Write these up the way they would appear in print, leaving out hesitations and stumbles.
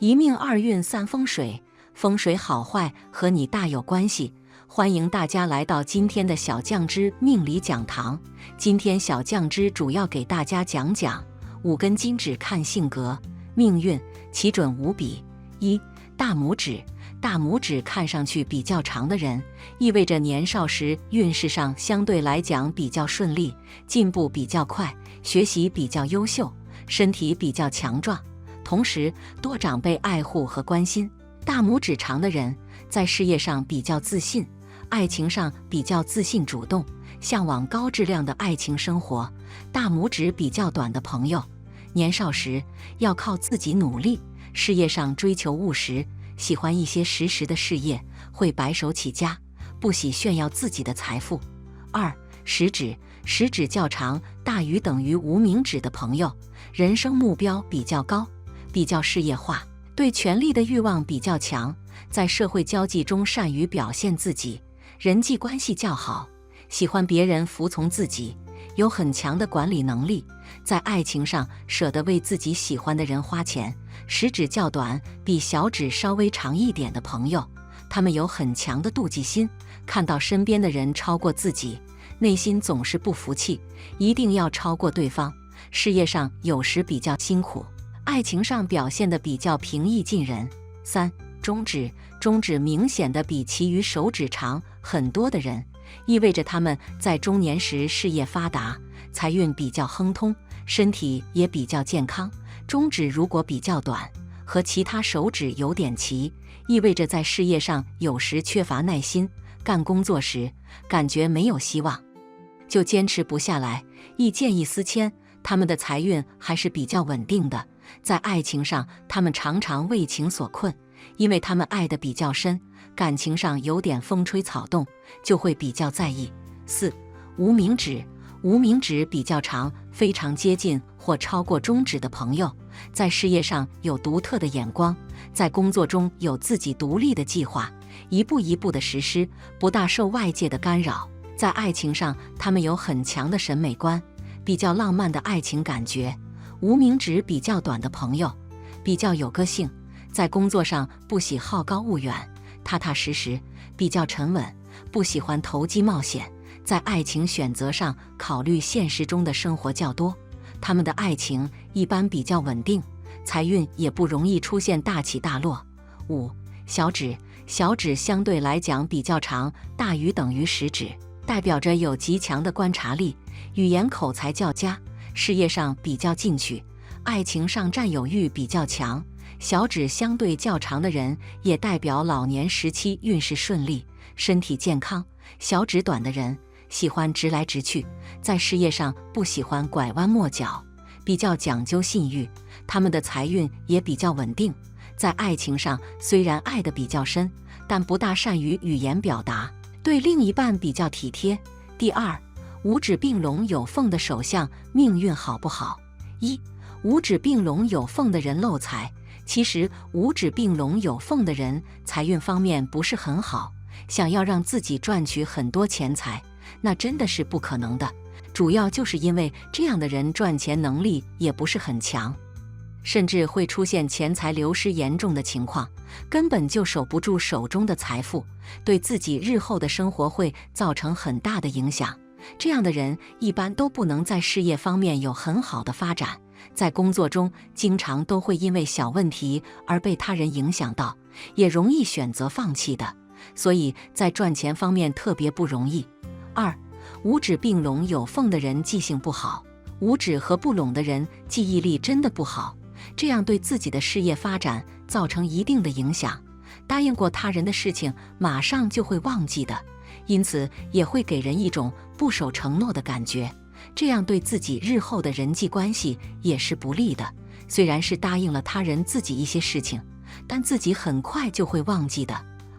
一命二运三风水，风水好坏和你大有关系。欢迎大家来到今天的小酱汁命理讲堂。今天小酱汁主要给大家讲讲5根金指看性格、命运，奇准无比。1. 大拇指。大拇指看上去比较长的人，意味着年少时运势上相对来讲比较顺利，进步比较快，学习比较优秀，身体比较强壮，同时多长辈爱护和关心。大拇指长的人在事业上比较自信，爱情上比较自信主动，向往高质量的爱情生活。大拇指比较短的朋友，年少时要靠自己努力，事业上追求务实，喜欢一些实时的事业，会白手起家，不喜炫耀自己的财富。2. 食指。食指较长大于等于无名指的朋友，人生目标比较高，比较事业化，对权力的欲望比较强，在社会交际中善于表现自己，人际关系较好，喜欢别人服从自己，有很强的管理能力，在爱情上舍得为自己喜欢的人花钱。食指较短比小指稍微长一点的朋友，他们有很强的妒忌心，看到身边的人超过自己，内心总是不服气，一定要超过对方。事业上有时比较辛苦，爱情上表现得比较平易近人。3. 中指。中指明显的比其余手指长很多的人，意味着他们在中年时事业发达，财运比较亨通，身体也比较健康。中指如果比较短，和其他手指有点齐，意味着在事业上有时缺乏耐心，干工作时感觉没有希望，就坚持不下来，易见异思迁。他们的财运还是比较稳定的，在爱情上他们常常为情所困，因为他们爱得比较深，感情上有点风吹草动，就会比较在意。4. 无名指。无名指比较长，非常接近或超过中指的朋友，在事业上有独特的眼光，在工作中有自己独立的计划，一步一步的实施，不大受外界的干扰。在爱情上，他们有很强的审美观，比较浪漫的爱情感觉。无名指比较短的朋友，比较有个性，在工作上不喜好高骛远，踏踏实实，比较沉稳，不喜欢投机冒险。在爱情选择上考虑现实中的生活较多，他们的爱情一般比较稳定，财运也不容易出现大起大落。5. 小指。小指相对来讲比较长，大于等于食指，代表着有极强的观察力，语言口才较佳，事业上比较进取，爱情上占有欲比较强。小指相对较长的人也代表老年时期运势顺利，身体健康。小指短的人喜欢直来直去，在事业上不喜欢拐弯抹角，比较讲究信誉，他们的财运也比较稳定。在爱情上虽然爱得比较深，但不大善于语言表达，对另一半比较体贴。第2，五指并拢有缝的手相命运好不好？1. 五指并拢有缝的人漏财。其实五指并拢有缝的人财运方面不是很好，想要让自己赚取很多钱财，那真的是不可能的。主要就是因为这样的人赚钱能力也不是很强，甚至会出现钱财流失严重的情况，根本就守不住手中的财富，对自己日后的生活会造成很大的影响。这样的人一般都不能在事业方面有很好的发展，在工作中经常都会因为小问题而被他人影响到，也容易选择放弃的，所以在赚钱方面特别不容易。2. 五指并拢有缝的人记性不好。五指和不拢的人记忆力真的不好，这样对自己的事业发展造成一定的影响，答应过他人的事情马上就会忘记的，因此也会给人一种不守承诺的感觉，这样对自己日后的人际关系也是不利的。虽然是答应了他人自己一些事情，但自己很快就会忘记的，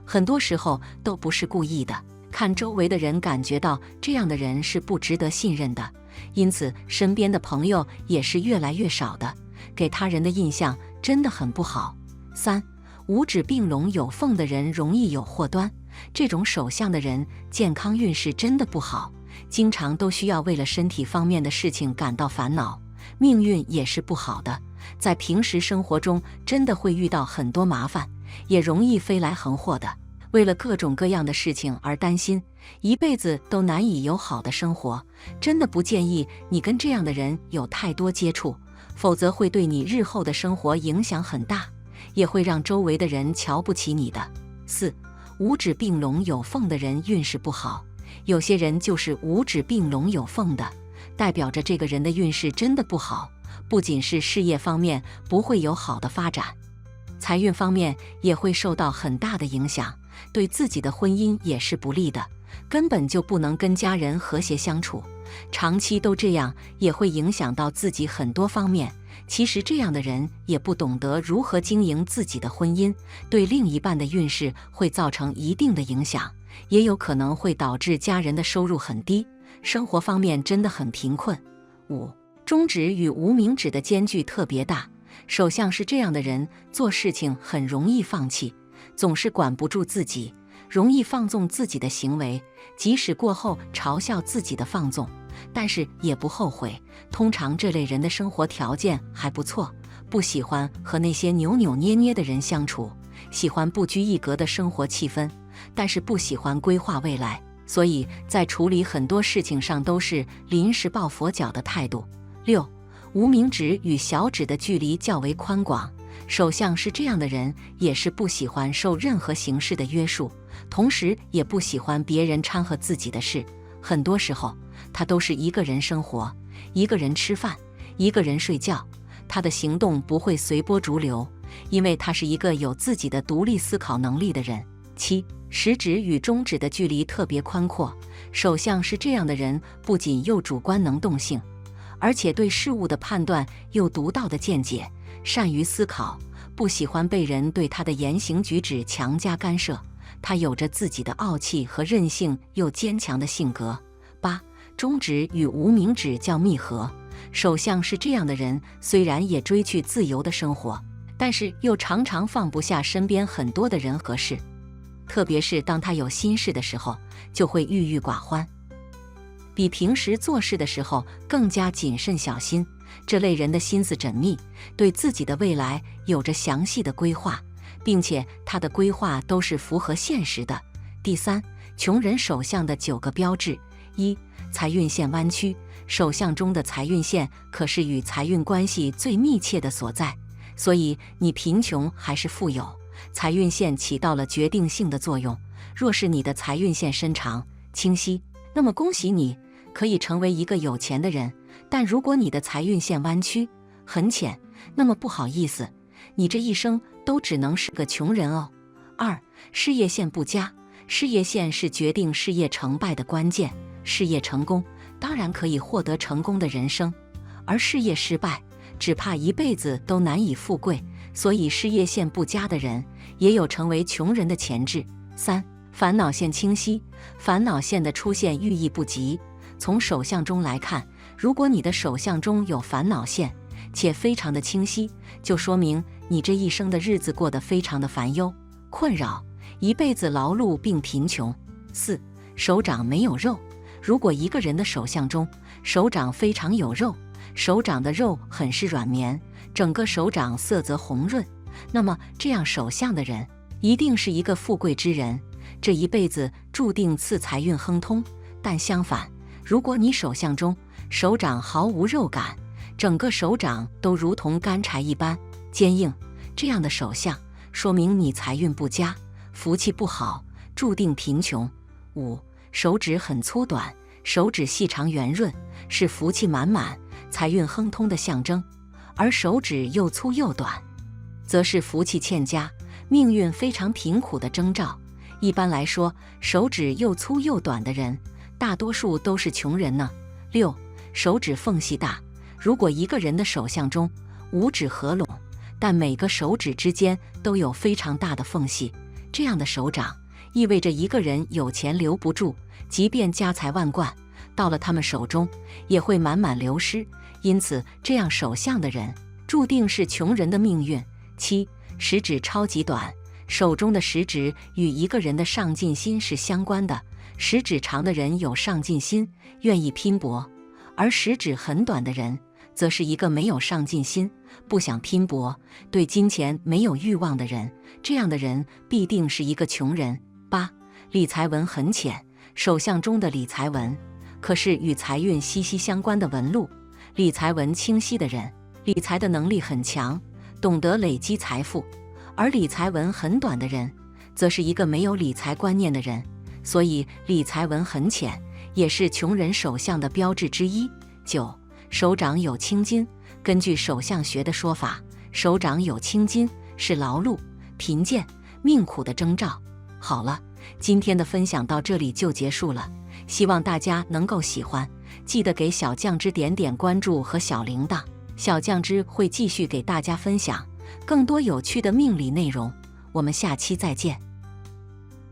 很多时候都不是故意的，看周围的人感觉到这样的人是不值得信任的，因此身边的朋友也是越来越少的，给他人的印象真的很不好。3. 五指并拢有缝的人容易有祸端，这种手相的人健康运势真的不好，经常都需要为了身体方面的事情感到烦恼，命运也是不好的。在平时生活中真的会遇到很多麻烦，也容易飞来横祸的。为了各种各样的事情而担心，一辈子都难以有好的生活。真的不建议你跟这样的人有太多接触，否则会对你日后的生活影响很大，也会让周围的人瞧不起你的。4. 五指并拢有缝的人运势不好。有些人就是五指并拢有缝的，代表着这个人的运势真的不好，不仅是事业方面不会有好的发展，财运方面也会受到很大的影响，对自己的婚姻也是不利的，根本就不能跟家人和谐相处。长期都这样，也会影响到自己很多方面。其实这样的人也不懂得如何经营自己的婚姻，对另一半的运势会造成一定的影响，也有可能会导致家人的收入很低，生活方面真的很贫困。5. 中指与无名指的间距特别大。手相是这样的人，做事情很容易放弃，总是管不住自己，容易放纵自己的行为，即使过后嘲笑自己的放纵，但是也不后悔。通常这类人的生活条件还不错，不喜欢和那些扭扭捏捏的人相处，喜欢不拘一格的生活气氛，但是不喜欢规划未来，所以在处理很多事情上都是临时抱佛脚的态度。6. 无名指与小指的距离较为宽广。手相是这样的人，也是不喜欢受任何形式的约束，同时也不喜欢别人掺和自己的事。很多时候他都是一个人生活，一个人吃饭，一个人睡觉，他的行动不会随波逐流，因为他是一个有自己的独立思考能力的人。7. 食指与中指的距离特别宽阔。手相是这样的人，不仅又主观能动性，而且对事物的判断有独到的见解，善于思考，不喜欢被人对他的言行举止强加干涉。他有着自己的傲气和任性又坚强的性格。8. 中指与无名指较密合。手相是这样的人，虽然也追求自由的生活，但是又常常放不下身边很多的人和事，特别是当他有心事的时候，就会郁郁寡欢，比平时做事的时候更加谨慎小心。这类人的心思缜密，对自己的未来有着详细的规划，并且他的规划都是符合现实的。第3，穷人手相的9个标志。1. 财运线弯曲。手相中的财运线可是与财运关系最密切的所在，所以你贫穷还是富有，财运线起到了决定性的作用。若是你的财运线伸长清晰，那么恭喜你，可以成为一个有钱的人。但如果你的财运线弯曲很浅，那么不好意思，你这一生都只能是个穷人哦。2. 事业线不佳。事业线是决定事业成败的关键，事业成功当然可以获得成功的人生，而事业失败只怕一辈子都难以富贵，所以事业线不佳的人也有成为穷人的潜质。3. 烦恼线清晰。烦恼线的出现寓意不吉。从手相中来看，如果你的手相中有烦恼线，且非常的清晰，就说明你这一生的日子过得非常的烦忧困扰，一辈子劳碌并贫穷。4. 手掌没有肉。如果一个人的手相中手掌非常有肉，手掌的肉很是软绵，整个手掌色泽红润，那么这样手相的人一定是一个富贵之人，这一辈子注定赐财运亨通。但相反，如果你手相中手掌毫无肉感，整个手掌都如同干柴一般坚硬，这样的手相说明你财运不佳，福气不好，注定贫穷。5. 手指很粗短。手指细长圆润，是福气满满、财运亨通的象征，而手指又粗又短，则是福气欠佳、命运非常贫苦的征兆。一般来说，手指又粗又短的人，大多数都是穷人呢。6. 手指缝隙大。如果一个人的手相中五指合拢，但每个手指之间都有非常大的缝隙，这样的手掌意味着一个人有钱留不住，即便家财万贯，到了他们手中也会满满流失，因此这样手相的人注定是穷人的命运。7. 食指超级短。手中的食指与一个人的上进心是相关的，食指长的人有上进心，愿意拼搏，而食指很短的人则是一个没有上进心、不想拼搏、对金钱没有欲望的人。这样的人必定是一个穷人。8. 理财纹很浅，手相中的理财纹可是与财运息息相关的纹路。理财纹清晰的人，理财的能力很强，懂得累积财富；而理财纹很短的人，则是一个没有理财观念的人。所以理财纹很浅，也是穷人手相的标志之一。9. 手掌有青筋，根据手相学的说法，手掌有青筋是劳碌、贫贱、命苦的征兆。好了，今天的分享到这里就结束了，希望大家能够喜欢，记得给小酱汁点点关注和小铃铛。小酱汁会继续给大家分享更多有趣的命理内容，我们下期再见。